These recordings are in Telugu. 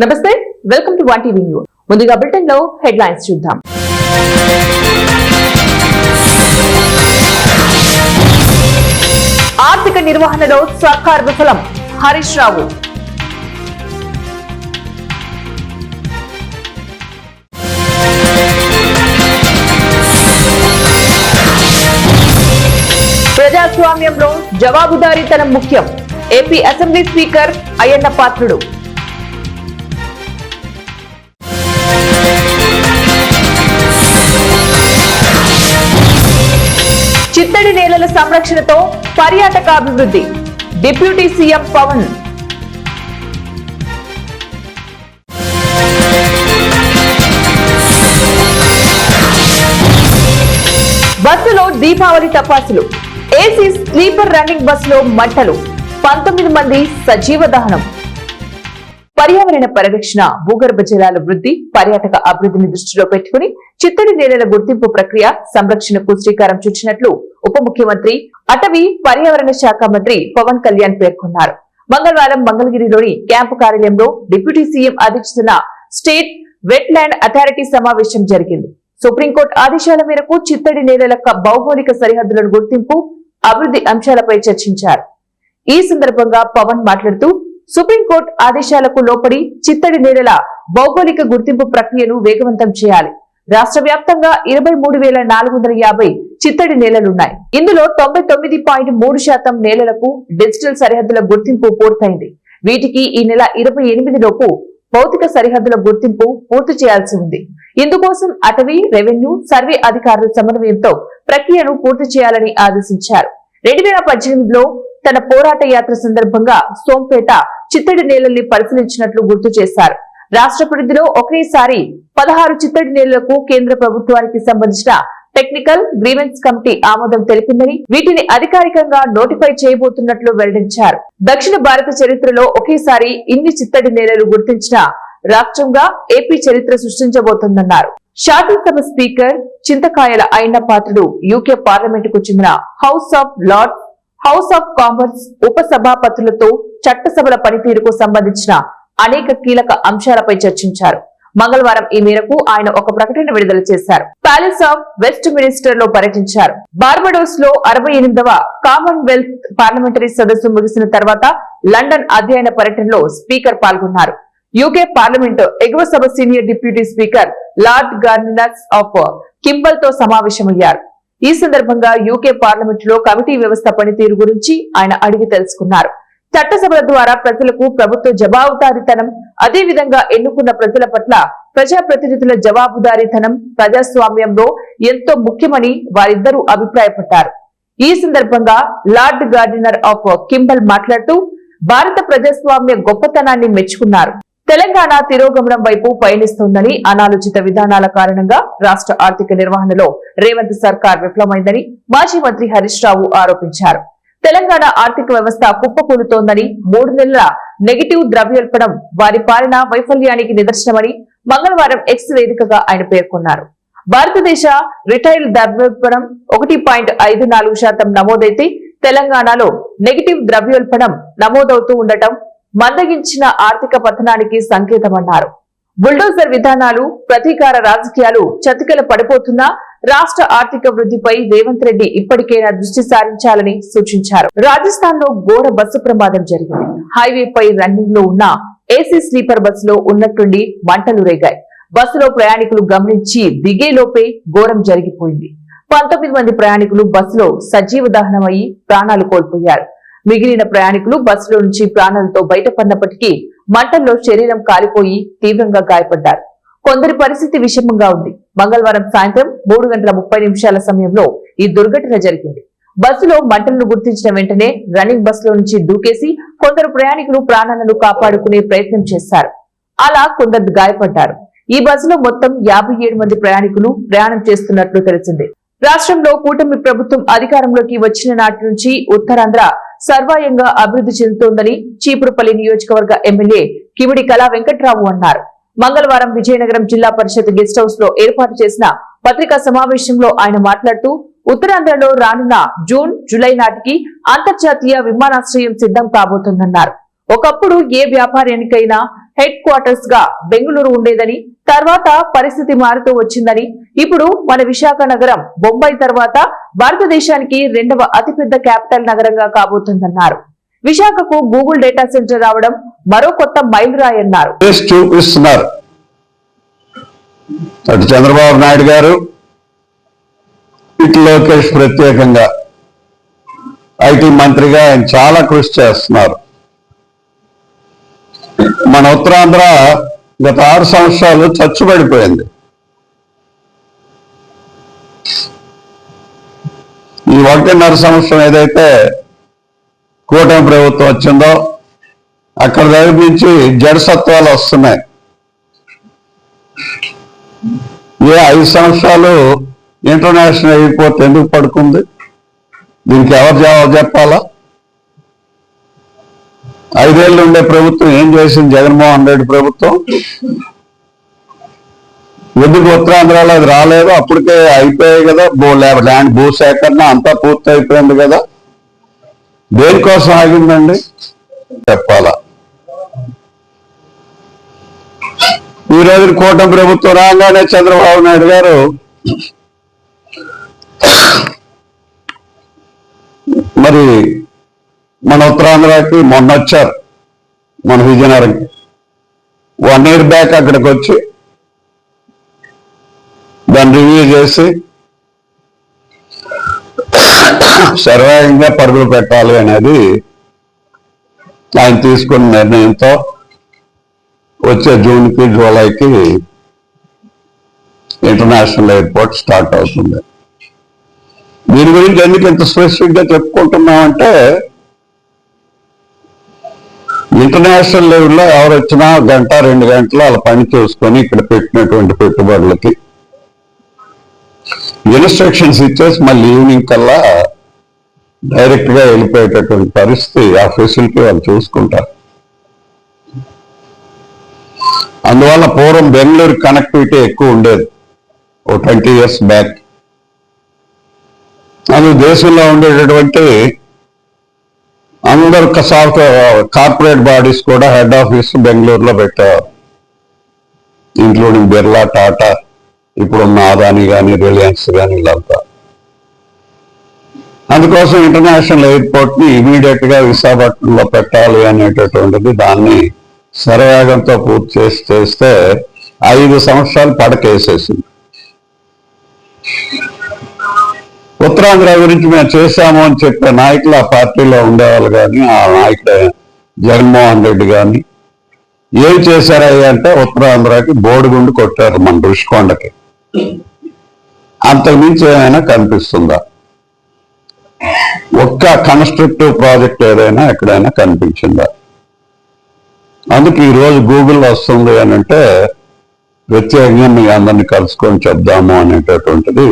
నమస్తే, welcome to one TV news. ముందుగా బులెటిన్ లో హెడ్లైన్స్ చూద్దాం. ఆర్థిక నిర్వహణలో సర్కార్ విఫలం, హరీష్ రావు. ప్రజాస్వామ్యంలో జవాబుదారీతనం ముఖ్యం, AP assembly speaker Ayyanna Patrudu. చిత్తడి నేలల సంరక్షణతో పర్యాటక అభివృద్ధి, డిప్యూటీ సీఎం పవన్. బస్సులో దీపావళి టపాసులు, ఏసీ స్లీపర్ రన్నింగ్ బస్సులో మంటలు, 19 మంది సజీవ దహనం. పర్యావరణ పరిరక్షణ, భూగర్భ జలాల వృద్ధి, పర్యాటక అభివృద్ధిని దృష్టిలో పెట్టుకుని చిత్తడి నేలల గుర్తింపు ప్రక్రియ సంరక్షణకు శ్రీకారం చుట్టినట్లు ఉప ముఖ్యమంత్రి, అటవీ పర్యావరణ శాఖ మంత్రి పవన్ కళ్యాణ్ పేర్కొన్నారు. మంగళవారం మంగళగిరిలోని క్యాంపు కార్యాలయంలో డిప్యూటీ సీఎం అధ్యక్షతన స్టేట్ వెట్ ల్యాండ్ అథారిటీ సమావేశం జరిగింది. సుప్రీంకోర్టు ఆదేశాల మేరకు చిత్తడి నేలల భౌగోళిక సరిహద్దులను గుర్తింపు, అభివృద్ధి అంశాలపై చర్చించారు. ఈ సందర్భంగా పవన్ మాట్లాడుతూ, సుప్రీంకోర్టు ఆదేశాలకు లోపడి చిత్తడి నేలల భౌగోళిక గుర్తింపు ప్రక్రియను వేగవంతం చేయాలి. రాష్ట్ర వ్యాప్తంగా 23,450 చిత్తడి నేలలున్నాయి. ఇందులో 99.3% నేలలకు డిజిటల్ సరిహద్దుల గుర్తింపు పూర్తయింది. వీటికి ఈ నెల 28 లోపు భౌతిక సరిహద్దుల గుర్తింపు పూర్తి చేయాల్సి ఉంది. ఇందుకోసం అటవీ, రెవెన్యూ, సర్వే అధికారుల సమన్వయంతో ప్రక్రియను పూర్తి చేయాలని ఆదేశించారు. 2018లో తన పోరాట యాత్ర సందర్భంగా సోంపేట చిత్తడి నేలల్ని పరిశీలించినట్లు గుర్తు చేశారు. రాష్ట్ర పరిధిలో ఒకేసారి 16 చిత్తడి నేలలకు కేంద్ర ప్రభుత్వానికి సంబంధించిన టెక్నికల్ గ్రీవెన్స్ కమిటీ ఆమోదం తెలిపిందని, వీటిని అధికారికంగా నోటిఫై చేయబోతున్నట్లు వెల్లడించారు. దక్షిణ భారత చరిత్రలో ఒకేసారి ఇన్ని చిత్తడి నేలలు గుర్తించిన రాష్ట్రంగా ఏపీ చరిత్ర సృష్టించబోతోందన్నారు. శాసనసభ speaker Chintakayala Ayyanna Patrudu UK parliament కు చెందిన House of Lords, House of Commons ఉప సభాపతులతో చట్టసభల పనితీరుకు సంబంధించిన అనేక కీలక అంశాలపై చర్చించారు. మంగళవారం ఈ మేరకు ఆయన ఒక ప్రకటన విడుదల చేశారు. ప్యాలెస్ ఆఫ్ వెస్ట్ మినిస్టర్ లో పర్యటించారు. బార్బడోస్ లో 68వ కామన్వెల్త్ పార్లమెంటరీ సదస్సు ముగిసిన తర్వాత లండన్ అధ్యయన పర్యటనలో స్పీకర్ పాల్గొన్నారు. యూకే పార్లమెంట్ ఎగువ సభ senior deputy speaker lord Gardiners of Kimble తో సమావేశమయ్యారు. ఈ సందర్భంగా యూకే పార్లమెంట్ లో కమిటీ వ్యవస్థ పనితీరు గురించి ఆయన అడిగి తెలుసుకున్నారు. చట్టసభల ద్వారా ప్రజలకు ప్రభుత్వ జవాబుదారీతనం, అదేవిధంగా ఎన్నుకున్న ప్రజల పట్ల ప్రజాప్రతినిధుల జవాబుదారీతనం ప్రజాస్వామ్యంలో ఎంతో ముఖ్యమని వారిద్దరూ అభిప్రాయపడ్డారు. ఈ సందర్భంగా లార్డ్ గార్డినర్ ఆఫ్ కింబల్ మాట్లాడుతూ భారత ప్రజాస్వామ్య గొప్పతనాన్ని మెచ్చుకున్నారు. తెలంగాణ తిరోగమనం వైపు పయనిస్తోందని, అనాలోచిత విధానాల కారణంగా రాష్ట్ర ఆర్థిక నిర్వహణలో రేవంత్ సర్కార్ విఫలమైందని మాజీ మంత్రి హరీష్ రావు ఆరోపించారు. తెలంగాణ ఆర్థిక వ్యవస్థ కుప్పకూలుతోందని, 3 నెలల నెగిటివ్ ద్రవ్యోల్బణం వారి పాలన వైఫల్యానికి నిదర్శనమని మంగళవారం ఎక్స్ వేదికగా ఆయన పేర్కొన్నారు. భారతదేశ రిటైల్ ద్రవ్యోల్బణం 1.54% నమోదైతే తెలంగాణలో నెగిటివ్ ద్రవ్యోల్బణం నమోదవుతూ ఉండటం మందగించిన ఆర్థిక పతనానికి సంకేతమన్నారు. బుల్డోజర్ విధానాలు, ప్రతీకార రాజకీయాలు చతికిల పడిపోతున్నా రాష్ట్ర ఆర్థిక వృద్ధిపై రేవంత్ రెడ్డి ఇప్పటికైనా దృష్టి సారించాలని సూచించారు. రాజస్థాన్ లో ఘోర బస్సు ప్రమాదం జరిగింది. హైవేపై రన్నింగ్ లో ఉన్న ఏసీ స్లీపర్ బస్సులో ఉన్నట్టుండి మంటలు రేగాయి. బస్సులో ప్రయాణికులు గమనించి దిగేలోపే ఘోరం జరిగిపోయింది. 19 మంది ప్రయాణికులు బస్సులో సజీవ దహనమయ్యి ప్రాణాలు కోల్పోయారు. మిగిలిన ప్రయాణికులు బస్సులో నుంచి ప్రాణాలతో బయటపడినప్పటికీ మంటల్లో శరీరం కాలిపోయి తీవ్రంగా గాయపడ్డారు. కొందరి పరిస్థితి విషమంగా ఉంది. మంగళవారం సాయంత్రం 3:30 సమయంలో ఈ దుర్ఘటన జరిగింది. బస్సులో మంటలను గుర్తించిన వెంటనే రన్నింగ్ బస్సులో నుంచి దూకేసి కొందరు ప్రయాణికులు ప్రాణాలను కాపాడుకునే ప్రయత్నం చేశారు. అలా కొందరు గాయపడ్డారు. ఈ బస్సులో మొత్తం 57 మంది ప్రయాణికులు ప్రయాణం చేస్తున్నట్లు తెలిసింది. రాష్ట్రంలో కూటమి ప్రభుత్వం అధికారంలోకి వచ్చిన నాటి నుంచి ఉత్తరాంధ్ర సర్వాయంగా అభివృద్ధి చెందుతోందని చీపురుపల్లి నియోజకవర్గ ఎమ్మెల్యే కిమిడి కళా వెంకట్రావు అన్నారు. మంగళవారం విజయనగరం జిల్లా పరిషత్ గెస్ట్ హౌస్ లో ఏర్పాటు చేసిన పత్రికా సమావేశంలో ఆయన మాట్లాడుతూ ఉత్తరాంధ్రలో రానున్న జూన్, జూలై నాటికి అంతర్జాతీయ విమానాశ్రయం సిద్ధం కాబోతోందన్నారు. ఒకప్పుడు ఏ వ్యాపారానికైనా హెడ్ క్వార్టర్స్ గా బెంగళూరు ఉండేదని, తర్వాత పరిస్థితి మారుతూ వచ్చిందని, ఇప్పుడు మన విశాఖ నగరం బొంబాయి తర్వాత భారతదేశానికి 2వ అతిపెద్ద క్యాపిటల్ నగరంగా కాబోతుందన్నారు. విశాఖకు గూగుల్ డేటా సెంటర్ రావడం మరో కొత్త మైలురాయన్నారు. చూపిస్తున్నారు అటు చంద్రబాబు నాయుడు గారు, ఇటు లోకేష్ ప్రత్యేకంగా ఐటీ మంత్రిగా ఆయన చాలా కృషి చేస్తున్నారు. మన ఉత్తరాంధ్ర గత 6 సంవత్సరాలు చచ్చుబడిపోయింది. ఈ 1.5 సంవత్సరం ఏదైతే కూటమి ప్రభుత్వం వచ్చిందో అక్కడ దగ్గర నుంచి జడసత్వాలు వస్తున్నాయి. ఏ 5 సంవత్సరాలు ఇంటర్నేషనల్ ఎయిర్పోర్ట్ ఎందుకు పడుకుంది? దీనికి ఎవరు జవాబు చెప్పాలా? 5 ఏళ్ళు ఉండే ప్రభుత్వం ఏం చేసింది? జగన్మోహన్ రెడ్డి ప్రభుత్వం ఎందుకు ఉత్తరాంధ్రలో అది రాలేదు? అప్పటికే అయిపోయాయి కదా, ల్యాండ్ భూసేకరణ అంతా పూర్తి అయిపోయింది కదా, దేనికోసం ఆగిందండి చెప్పాలా? ఈ రోజు కూటమి ప్రభుత్వం రాగానే చంద్రబాబు నాయుడు గారు మరి మన ఉత్తరాంధ్రకి మొన్న వచ్చారు, మన విజయనగరంకి 1 year బ్యాక్ అక్కడికి వచ్చి దాన్ని రివ్యూ చేసి సర్వేగంగా పరుగులు పెట్టాలి అనేది ఆయన తీసుకున్న నిర్ణయంతో వచ్చే జూన్కి జూలైకి ఇంటర్నేషనల్ ఎయిర్పోర్ట్ స్టార్ట్ అవుతుంది. దీని గురించి ఎందుకు ఇంత స్పెసిఫిక్ గా చెప్పుకుంటున్నామంటే, ఇంటర్నేషనల్ లెవెల్లో ఎవరు వచ్చినా 1-2 గంటలు అలా పని చూసుకొని ఇక్కడ పెట్టినటువంటి పెట్టుబడులకి ఇన్స్ట్రక్షన్స్ ఇచ్చేసి మళ్ళీ ఈవినింగ్ కల్లా డైరెక్ట్ గా వెళ్ళిపోయేటటువంటి పరిస్థితి ఆ ఫెసిలిటీ వాళ్ళు చూసుకుంటారు. అందువల్ల పూర్వం బెంగళూరు కనెక్టివిటీ ఎక్కువ ఉండేది ఓ 20 years బ్యాక్. అది దేశంలో ఉండేటటువంటి అందరు కార్పొరేట్ బాడీస్ కూడా హెడ్ ఆఫీస్ బెంగళూరులో పెట్టారు, ఇంక్లూడింగ్ బిర్లా, టాటా, ఇప్పుడున్న అదానీ కానీ రిలయన్స్ కానీ వీళ్ళంతా. అందుకోసం ఇంటర్నేషనల్ ఎయిర్పోర్ట్ ని ఇమీడియట్ గా విశాఖపట్నంలో పెట్టాలి అనేటటువంటిది దాన్ని శరవేగంతో పూర్తి చేస్తే 5 సంవత్సరాలు పడకేసేసింది. ఉత్తరాంధ్ర గురించి మేము చేశాము అని చెప్పే నాయకులు ఆ పార్టీలో ఉండేవాళ్ళు కానీ, ఆ నాయకుడు జగన్మోహన్ రెడ్డి కానీ ఏం చేశారయ్యా అంటే ఉత్తరాంధ్రకి బోడిగుండు కొట్టారు మన ఋషికొండకి. అంతకుమించి ఏమైనా కనిపిస్తుందా? ఒక్క కన్స్ట్రక్టివ్ ప్రాజెక్ట్ ఏదైనా ఎక్కడైనా కనిపించిందా? అందుకు ఈరోజు గూగుల్ వస్తుంది అని అంటే ప్రత్యేకంగా మీ అందరినీ కలుసుకొని చెప్దాము అనేటటువంటిది.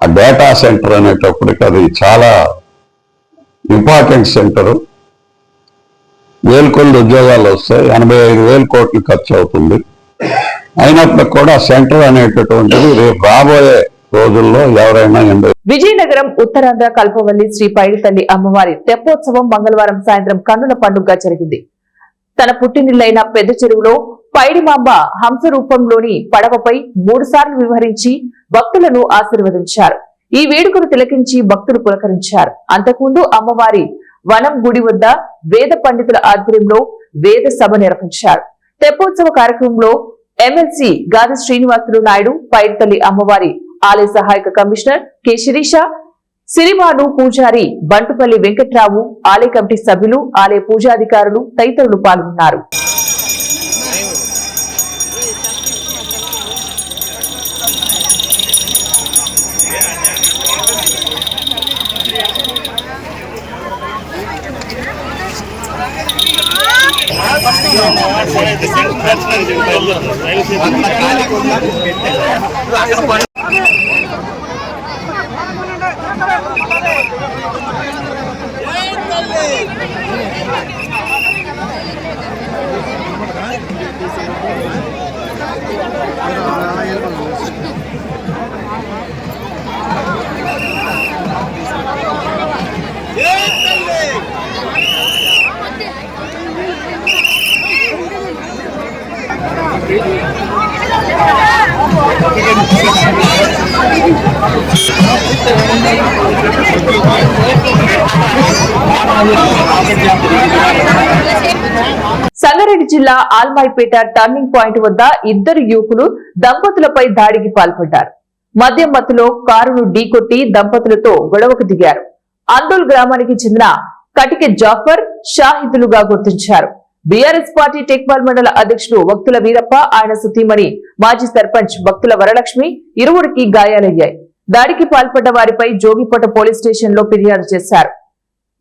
ఆ డేటా సెంటర్ అనేటప్పటికి అది చాలా ఇంపార్టెంట్ సెంటరు. 1000 కోట్ల ఉద్యోగాలు వస్తాయి, 85,000 కోట్లు ఖర్చు అవుతుంది. అయినప్పటికి కూడా సెంటర్ అనేటటువంటిది రేపు రాబోయే రోజుల్లో ఎవరైనా విజయనగరం ఉత్తరాంధ్ర కల్పవల్లి శ్రీ పైడితల్లి అమ్మవారి తెప్పోత్సవం మంగళవారం సాయంత్రం కన్నుల పండుగగా జరిగింది. తన పుట్టినిల్లైన పెద్ద చెరువులో పైడిమాంబ హంస రూపంలోని పడవపై 3 సార్లు వివరించి భక్తులను ఆశీర్వదించారు. ఈ వేడుకను తిలకించి భక్తులు పులకరించారు. అంతకుముందు అమ్మవారి వనం గుడి వద్ద వేద పండితుల ఆధ్వర్యంలో వేద సభ నిర్వహించారు. తెప్పోత్సవ కార్యక్రమంలో ఎమ్మెల్సీ గాది శ్రీనివాసులు నాయుడు, పైడితల్లి అమ్మవారి ఆలయ సహాయక కమిషనర్ కె శిరీష, సిరిమాను పూజారి బంటుపల్లి వెంకట్రావు, ఆలయ కమిటీ సభ్యులు, ఆలయ పూజాధికారులు తదితరులు పాల్గొన్నారు. సంగారెడ్డి జిల్లా ఆల్మాయిపేట టర్నింగ్ పాయింట్ వద్ద ఇద్దరు యువకులు దంపతులపై దాడికి పాల్పడ్డారు. మద్యం మత్తులో కారును ఢీకొట్టి దంపతులతో గొడవకు దిగారు. అందోల్ గ్రామానికి చెందిన కటిక జాఫర్ షాహిదులుగా గుర్తించారు. బీఆర్ఎస్ పార్టీ టెక్మాల్ మండల అధ్యక్షుడు వక్తుల వీరప్ప, ఆయన సుతీమణి మాజీ సర్పంచ్ భక్తుల వరలక్ష్మి ఇరువురికి గాయాలయ్యాయి. దాడికి పాల్పడ్డ వారిపై జోగిపేట పోలీస్ స్టేషన్ లో ఫిర్యాదు చేశారు.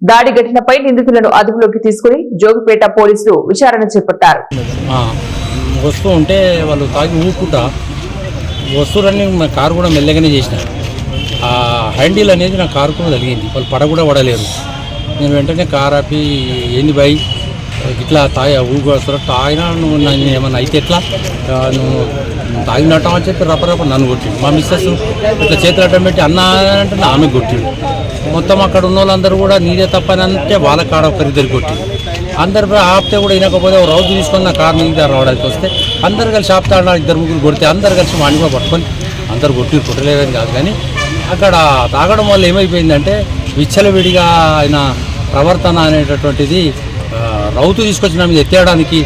దాడి ఘటనపై నిందితులను అదుపులోకి తీసుకుని జోగిపేట పోలీసులు విచారణ చేపట్టారు. వస్తూ ఉంటే వాళ్ళు తాగి ఊపుకుంటా వస్తువులన్నీ కారు కూడా మెల్లగానే చేసినారు. ఆ హ్యాండిల్ అనేది నా కారు కూడా తగిలింది. వాళ్ళు పడ కూడా పడలేరు. నేను వెంటనే కారు ఆపి ఏంది బై ఇట్లా ఊగు వస్తారు తాగినా నువ్వు నన్ను ఏమన్నా అయితే ఎట్లా నువ్వు తాగినట్టం అని చెప్పి రపరప నన్ను కొట్టిండు. మా మిస్సెస్ ఇట్లా చేతులు అడ్డం పెట్టి అన్న అంటే ఆమె కొట్టిండు. మొత్తం అక్కడ ఉన్న వాళ్ళందరూ కూడా నీదే తప్పని అంటే వాళ్ళ కాడ ఒకరిద్దరు కొట్టిండు. అందరు ఆపితే కూడా వినకపోతే రౌతు తీసుకొని నా కారు నీకు రావడానికి వస్తే అందరు కలిసి ఆపుతాడు. ఇద్దరు ముగ్గురు కొడితే అందరు కలిసి వాడిని కూడా పట్టుకొని అందరు కొట్టలేదని కాదు. కానీ అక్కడ తాగడం వల్ల ఏమైపోయిందంటే విచ్చలవిడిగా ఆయన ప్రవర్తన అనేటటువంటిది రౌతు తీసుకొచ్చిన మీద ఎత్తేయడానికి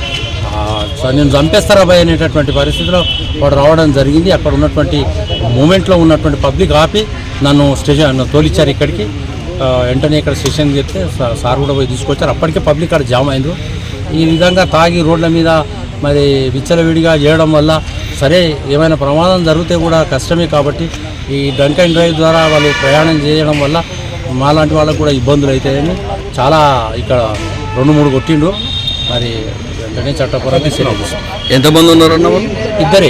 నేను చంపేస్తారా భయ అనేటటువంటి పరిస్థితిలో వాడు రావడం జరిగింది. అక్కడ ఉన్నటువంటి మూమెంట్లో ఉన్నటువంటి పబ్లిక్ ఆపి నన్ను తోలిచ్చారు ఇక్కడికి. వెంటనే ఇక్కడ స్టేషన్కి చెప్తే సార్ కూడా పోయి తీసుకొచ్చారు. అప్పటికే పబ్లిక్ అక్కడ జామ్ అయింది. ఈ విధంగా తాగి రోడ్ల మీద మరి విచ్చలవిడిగా చేయడం వల్ల సరే ఏమైనా ప్రమాదం జరిగితే కూడా కష్టమే. కాబట్టి ఈ డ్రంక్ అండ్ డ్రైవ్ ద్వారా వాళ్ళు ప్రయాణం చేయడం వల్ల మాలాంటి వాళ్ళకు కూడా ఇబ్బందులు అవుతాయని చాలా ఇక్కడ 2-3 కొట్టిండు. మరి వెంటనే చట్టపరంగా చర్య తీసుకున్నాం. ఎంతమంది ఉన్నారన్న? ఇద్దరే.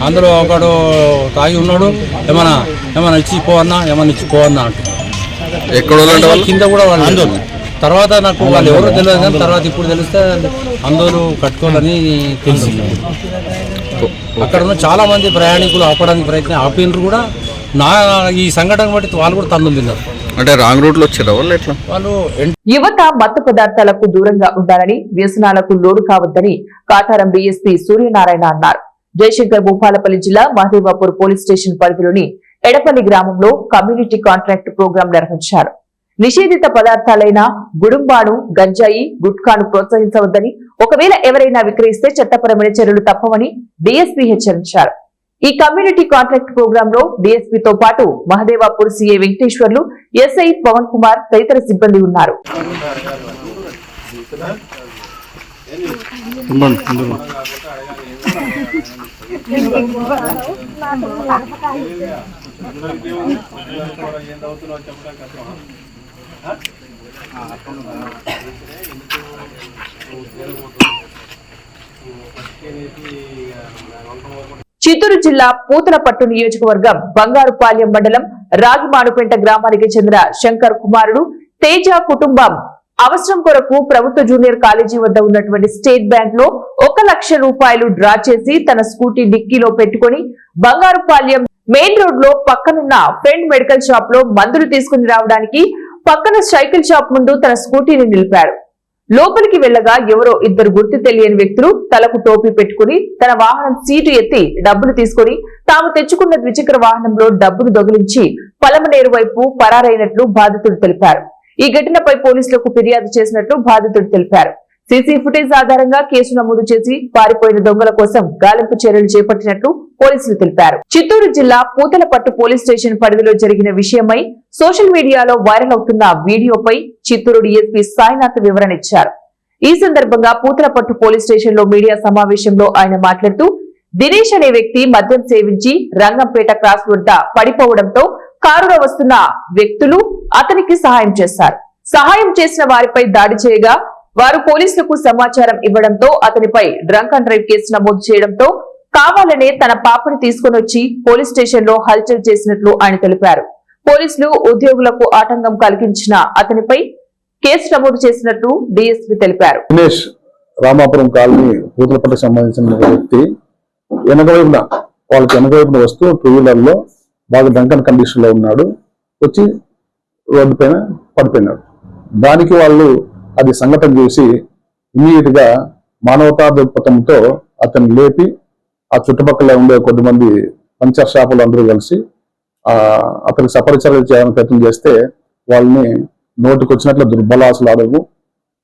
అందులో ఒకడు తాగి ఉన్నాడు. ఏమన్నా ఇచ్చిపోవన్నా అంటున్నాడు. ఎక్కడ కింద కూడా వాళ్ళు తర్వాత నాకు వాళ్ళు ఎవరో తెలియదు. కానీ తర్వాత ఇప్పుడు తెలిస్తే అందరూ కట్టుకోవాలని తెలిసింది. అక్కడ ఉన్న చాలా మంది ప్రయాణికులు ఆపడానికి ప్రయత్నం ఆపినరు కూడా. ఈ సంఘటన బట్టి వాళ్ళు కూడా తన్నులు తిన్నారు. అంటే రాంగ్ రూట్ లో వచ్చారా వాళ్ళు? ఎట్లా వాళ్ళు యువత మత్తు పదార్థాలకు దూరంగా ఉండాలని, వ్యసనాలకు లోడు కావద్దని కాటారం డీఎస్పీ సూర్యనారాయణ అన్నారు. జయశంకర్ భూపాలపల్లి జిల్లా మహదేవాపూర్ పోలీస్ స్టేషన్ పరిధిలోని ఎడపల్లి గ్రామంలో కమ్యూనిటీ కాంట్రాక్ట్ ప్రోగ్రాం నిర్వహించారు. నిషేధిత పదార్థాలైన గుడుంబాను, గంజాయి, గుట్కాను ప్రోత్సహించవద్దని, ఒకవేళ ఎవరైనా విక్రయిస్తే చట్టపరమైన చర్యలు తప్పవని డీఎస్పీ హెచ్చరించారు. ఈ కమ్యూనిటీ కాంట్రాక్ట్ ప్రోగ్రాం లో డీఎస్పీతో పాటు మహదేవాపూర్ సీఏ వెంకటేశ్వర్లు, ఎస్ఐ పవన్ కుమార్ తదితర సిబ్బంది ఉన్నారు. చిత్తూరు జిల్లా పూతలపట్టు నియోజకవర్గం బంగారుపాలెం మండలం రాగిమానుపేంట గ్రామానికి చెందిన శంకర్ కుమారుడు తేజ కుటుంబం అవసరం కొరకు ప్రభుత్వ జూనియర్ కాలేజీ వద్ద ఉన్నటువంటి స్టేట్ బ్యాంక్ లో 1 లక్ష రూపాయలు డ్రా చేసి తన స్కూటీ డిక్కీలో పెట్టుకుని బంగారుపాలెం మెయిన్ రోడ్ లో పక్కనున్న ఫ్రెండ్ మెడికల్ షాప్ లో మందులు తీసుకుని రావడానికి పక్కన సైకిల్ షాప్ ముందు తన స్కూటీని నిలిపాడు. లోపలికి వెళ్లగా ఎవరో ఇద్దరు గుర్తు తెలియని వ్యక్తులు తలకు టోపీ పెట్టుకుని తన వాహనం సీటు ఎత్తి డబ్బులు తీసుకుని తాము తెచ్చుకున్న ద్విచక్ర వాహనంలో డబ్బులు దొంగిలించి పలమనేరు వైపు పరారైనట్లు బాధితుడు తెలిపారు. ఈ ఘటనపై పోలీసులకు ఫిర్యాదు చేసినట్లు బాధితుడు తెలిపారు. సీసీ ఫుటేజ్ ఆధారంగా కేసు నమోదు చేసి పారిపోయిన దొంగల కోసం గాలింపు చర్యలు చేపట్టినట్లు పోలీసులు తెలిపారు. చిత్తూరు జిల్లా పూతలపట్టు పోలీస్ స్టేషన్ పరిధిలో జరిగిన విషయమై సోషల్ మీడియాలో వైరల్ అవుతున్న వీడియోపై చిత్తూరు డీఎస్పీ సాయినాథ్ వివరణ ఇచ్చారు. ఈ సందర్భంగా పూతలపట్టు పోలీస్ స్టేషన్ లో మీడియా సమావేశంలో ఆయన మాట్లాడుతూ, దినేష్ అనే వ్యక్తి మద్యం సేవించి రంగంపేట క్రాస్ వద్ద పడిపోవడంతో కారులో వస్తున్న వ్యక్తులు అతనికి సహాయం చేశారు. సహాయం చేసిన వారిపై దాడి చేయగా వారు పోలీసులకు సమాచారం ఇవ్వడంతో అతనిపై డ్రంక్ అండ్ డ్రైవ్ కేసు నమోదు చేయడంతో కావాలనే తన పాపని తీసుకుని వచ్చి పోలీస్ స్టేషన్ లో హల్చల్ చేసినట్లు ఆయన తెలిపారు. పోలీసులు ఉద్యోగులకు ఆటంకం కలిగించిన అతనిపై కేసు నమోదు చేసినట్లు డీఎస్పీ తెలిపారు. దినేష్ రామాపురం కాలనీ పూతలపట్టుకు సంబంధించిన వ్యక్తి వాళ్ళకి వెనకవైపున వస్తూ 2 వీలర్ లో బాగా డ్రంకన్ కండిషన్ లో ఉన్నాడు. వచ్చి రోడ్డు పైన పడిపోయినాడు. దానికి వాళ్ళు అది సంఘటన చేసి ఇమీడియట్ గా మానవతా దృక్పథంతో అతన్ని లేపి ఆ చుట్టుపక్కల ఉండే కొద్దిమంది పంచర్ షాపులు అందరూ కలిసి అతనికి సపరిచర్యలు చేయాలని ప్రయత్నం చేస్తే వాళ్ళని నోటికి వచ్చినట్లు దుర్బలాసులు ఆడవు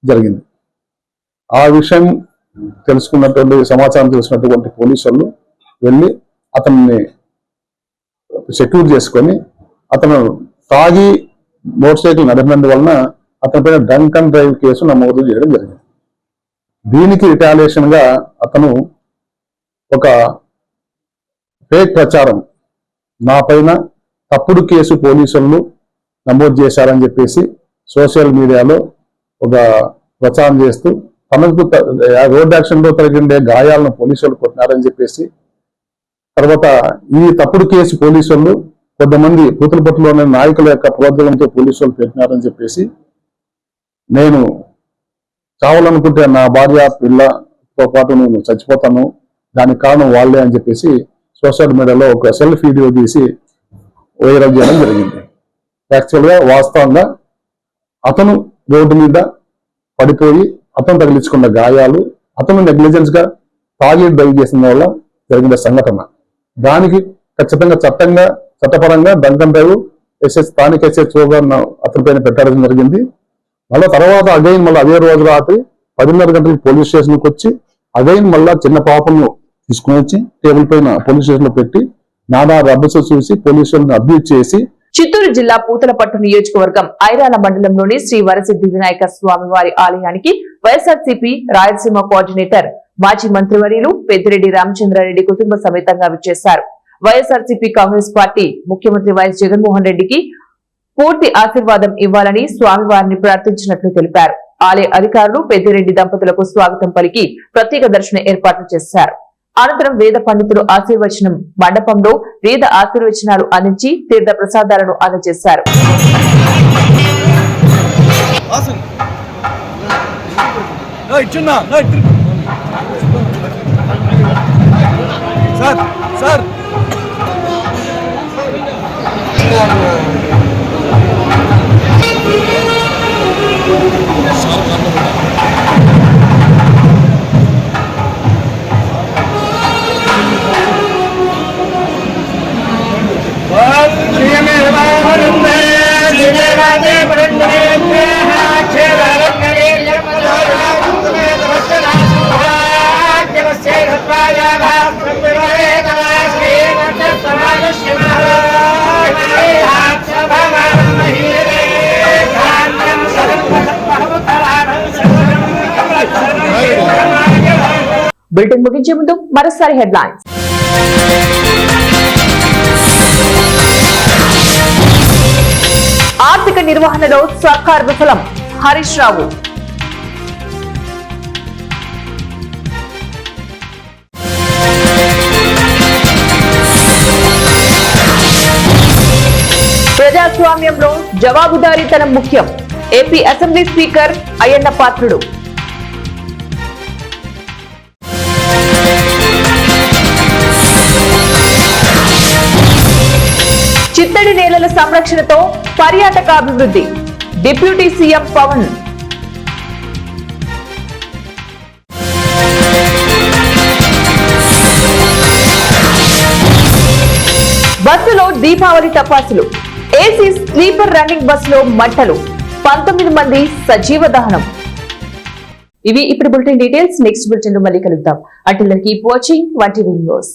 జరిగింది. ఆ విషయం తెలుసుకున్నటువంటి సమాచారం తెలిసినటువంటి పోలీసులు వెళ్ళి అతన్ని సెక్యూర్ చేసుకొని అతను తాగి మోటార్ సైకిల్ నడిపినందువలన అతని పైన డ్రంక్ అండ్ డ్రైవ్ కేసు నమోదు చేయడం జరిగింది. దీనికి రిటాలియేషన్ గా అతను ఒక ఫేక్ ప్రచారం నా పైన తప్పుడు కేసు పోలీసులు నమోదు చేశారని చెప్పేసి సోషల్ మీడియాలో ఒక ప్రచారం చేస్తూ తనకు రోడ్ యాక్షన్ లో జరిగే గాయాలను పోలీసులు కొట్టినారని చెప్పేసి, తర్వాత ఈ తప్పుడు కేసు పోలీసులు కొంతమంది పూతలపట్టులోని నాయకుల యొక్క ప్రోద్బలంతో పోలీసులు పెట్టినారని చెప్పేసి, నేను చావాలనుకుంటే నా భార్య పిల్లతో పాటు నేను చచ్చిపోతాను, దానికి కారణం వాళ్ళే అని చెప్పేసి సోషల్ మీడియాలో ఒక సెల్ఫ్ వీడియో తీసి వైరల్ చేయడం జరిగింది. యాక్చువల్గా వాస్తవంగా అతను రోడ్డు మీద పడిపోయి అతను తగిలించుకున్న గాయాలు, అతను నెగ్లిజెన్స్ గా తాగి డ్రైవ్ చేసిన వల్ల జరిగిన సంఘటన. దానికి ఖచ్చితంగా చట్టపరంగా డ్రంక్ అండ్ డ్రైవ్ స్థానిక SHO అతని పైన పెట్టడం జరిగింది. మళ్ళీ తర్వాత అగైన్ మళ్ళీ అదే రోజు రాత్రి 10:30 గంటలకు పోలీస్ స్టేషన్కి వచ్చి అగైన్ మళ్ళా చిన్న పాపను తీసుకుని వచ్చి టేబుల్ పైన పోలీస్ స్టేషన్ లో పెట్టి నానా రబ్బసు చూసి పోలీసులను అబ్యూజ్ చేసి. చిత్తూరు జిల్లా పూతలపట్టు నియోజకవర్గం ఐరాల మండలంలోని శ్రీ వరసిద్ధి వినాయక స్వామివారి ఆలయానికి వైఎస్ఆర్సీపీ రాయలసీమ కోఆర్డినేటర్ మాజీ మంత్రివర్యులు పెద్దిరెడ్డి రామచంద్రారెడ్డి కుటుంబ సమేతంగా విచ్చేశారు. వైఎస్ఆర్సీపీ కాంగ్రెస్ పార్టీ ముఖ్యమంత్రి వైఎస్ జగన్మోహన్ రెడ్డికి పూర్తి ఆశీర్వాదం ఇవ్వాలని స్వామివారిని ప్రార్థించినట్లు తెలిపారు. ఆలయ అధికారులు పెద్దిరెడ్డి దంపతులకు స్వాగతం పలికి ప్రత్యేక దర్శన ఏర్పాట్లు చేశారు. అనంతరం వేద పండితులు ఆశీర్వచనం మండపంలో వేద ఆశీర్వచనాలు అందించి తీర్థ ప్రసాదాలను అందజేశారు. బులెటిన్ ముగించే ముందు మరోసారి హెడ్లైన్స్. ఆర్థిక నిర్వహణలో సర్కార్ విఫలం, హరీష్ రావు. ప్రజాస్వామ్యంలో జవాబుదారీతనం ముఖ్యం, AP assembly speaker Ayyanna Patrudu. చిత్తడి నేలల సంరక్షణతో పర్యాటక అభివృద్ధి, డిప్యూటీ సీఎం పవన్. బస్సులో దీపావళి టపాసులు, ఏసీ స్లీపర్ రన్నింగ్ బస్సులో మంటలు, 19 మంది సజీవ దహనం. ఇవి ఇప్పుడు బులెటిన్ డీటెయిల్స్. నెక్స్ట్ బులెటిన్ లో మళ్ళీ కలుద్దాం. Until then keep watching 1TV news.